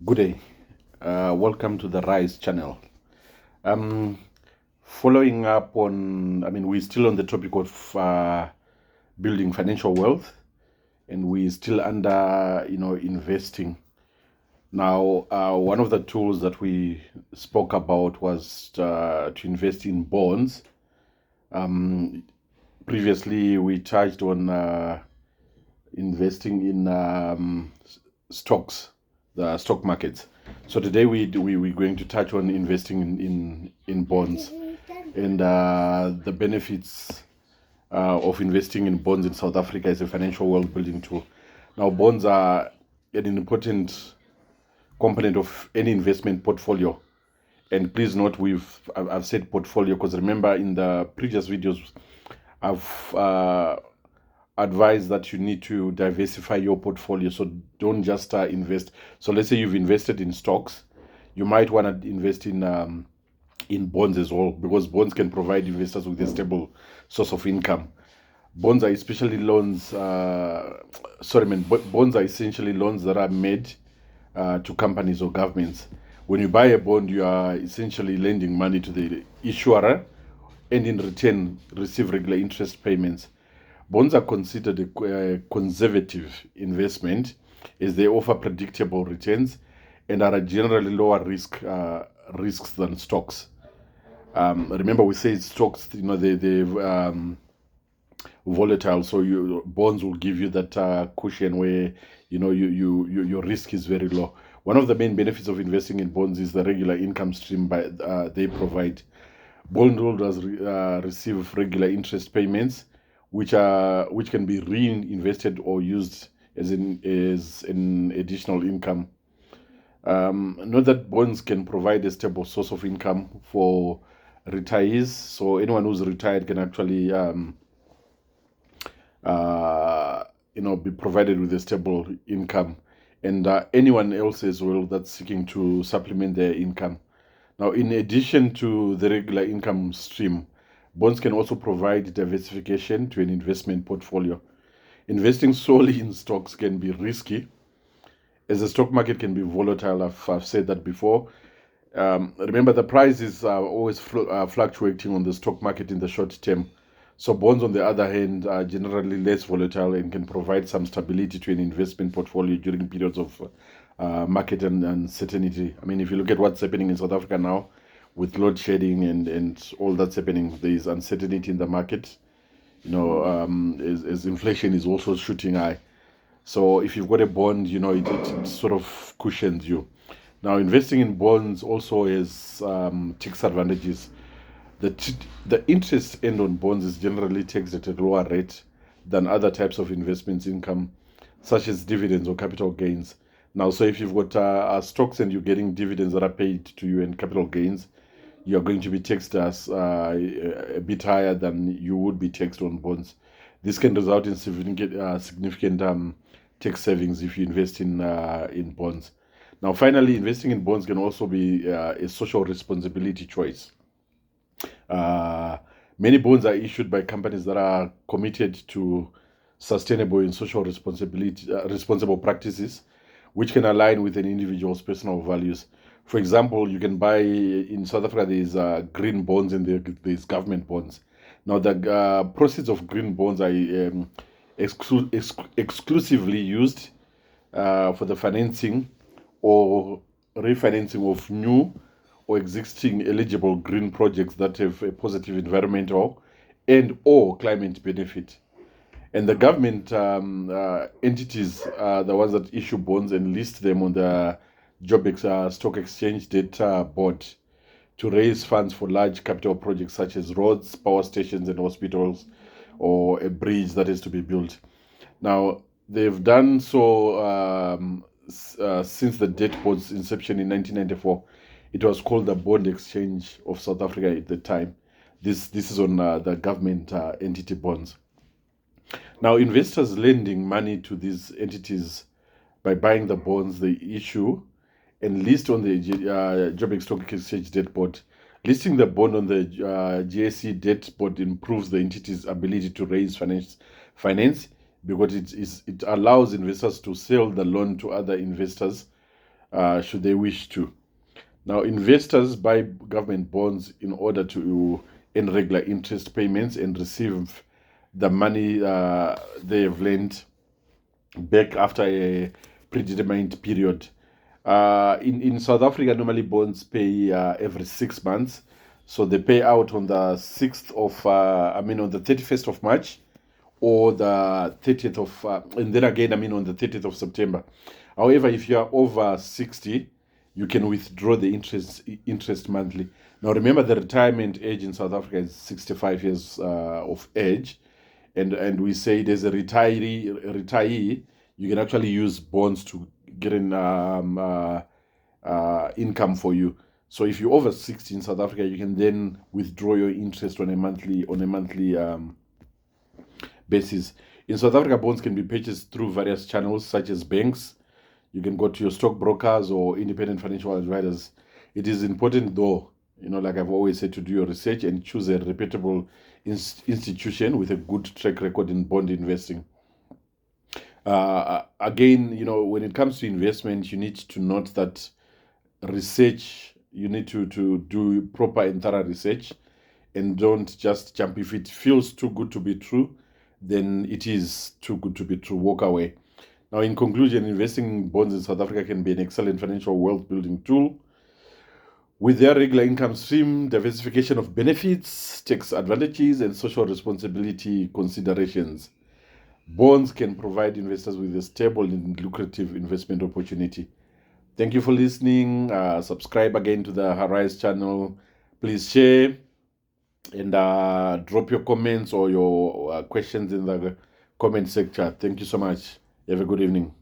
Good day. Welcome to the Rise channel. Um, Following up on, we're still on the topic of building financial wealth, and we're still under, investing. Now, one of the tools that we spoke about was to invest in bonds. Previously, we touched on investing in stocks, the stock markets. So today we're going to touch on investing in bonds and the benefits of investing in bonds in South Africa as a financial wealth building tool. Now, bonds are an important component of any investment portfolio. And please note, I've said portfolio because remember in the previous videos I've advise that you need to diversify your portfolio. So don't just invest. So let's say you've invested in stocks, you might want to invest in bonds as well, because bonds can provide investors with a stable source of income. Bonds are especially loans. Bonds are essentially loans that are made to companies or governments. When you buy a bond, you are essentially lending money to the issuer, and in return receive regular interest payments. Bonds are considered a conservative investment as they offer predictable returns and are generally lower risks than stocks. Remember, we say stocks, they volatile, so bonds will give you that cushion where your risk is very low. One of the main benefits of investing in bonds is the regular income stream they provide. Bondholders receive regular interest payments, which can be reinvested or used as an additional income. Note that bonds can provide a stable source of income for retirees. So anyone who's retired can actually be provided with a stable income, and anyone else as well that's seeking to supplement their income. Now, in addition to the regular income stream, bonds can also provide diversification to an investment portfolio. Investing solely in stocks can be risky, as the stock market can be volatile. I've said that before. Remember, the prices are always fluctuating on the stock market in the short term. So bonds, on the other hand, are generally less volatile and can provide some stability to an investment portfolio during periods of market uncertainty. If you look at what's happening in South Africa now with load shedding and all that's happening, there is uncertainty in the market. As inflation is also shooting high. So if you've got a bond, it sort of cushions you. Now, investing in bonds also has tax advantages. The interest earned on bonds is generally taxed at a lower rate than other types of investments income, such as dividends or capital gains. Now, so if you've got stocks and you're getting dividends that are paid to you and capital gains, you're going to be taxed as a bit higher than you would be taxed on bonds. This can result in significant tax savings if you invest in bonds. Now, finally, investing in bonds can also be a social responsibility choice. Many bonds are issued by companies that are committed to sustainable and social responsible practices, which can align with an individual's personal values. For example, you can buy in South Africa. There's green bonds and there's government bonds. Now, the proceeds of green bonds are exclusively used for the financing or refinancing of new or existing eligible green projects that have a positive environmental and or climate benefit. And the government entities are the ones that issue bonds and list them on the Joburg Stock Exchange Data Board to raise funds for large capital projects such as roads, power stations, and hospitals, or a bridge that is to be built. Now, they've done so since the debt board's inception in 1994. It was called the Bond Exchange of South Africa at the time. This is on the government entity bonds. Now, investors lending money to these entities by buying the bonds they issue and list on the Joburg Stock Exchange Debt Board. Listing the bond on the JSE Debt Board improves the entity's ability to raise finance because it allows investors to sell the loan to other investors should they wish to. Now, investors buy government bonds in order to earn regular interest payments and receive the money they have lent back after a predetermined period. In South Africa, normally bonds pay every 6 months. So they pay out on the 6th of, on the 31st of March or the 30th of, and then again, on the 30th of September. However, if you are over 60, you can withdraw the interest monthly. Now, remember the retirement age in South Africa is 65 years of age. And we say there's a retiree, you can actually use bonds to get an income for you. So if you're over 60 in South Africa, you can then withdraw your interest on a monthly basis. In South Africa, bonds can be purchased through various channels such as banks. You can go to your stockbrokers or independent financial advisors. It is important though, like I've always said, to do your research and choose a reputable institution with a good track record in bond investing. Again, when it comes to investment, you need to note that research, you need to do proper and thorough research, and don't just jump. If it feels too good to be true, then it is too good to be true. Walk away. Now, in conclusion, investing in bonds in South Africa can be an excellent financial wealth building tool. With their regular income stream, diversification of benefits, tax advantages, and social responsibility considerations, bonds can provide investors with a stable and lucrative investment opportunity. Thank you for listening. Subscribe again to the Arise channel. Please share and drop your comments or your questions in the comment section. Thank you so much. Have a good evening.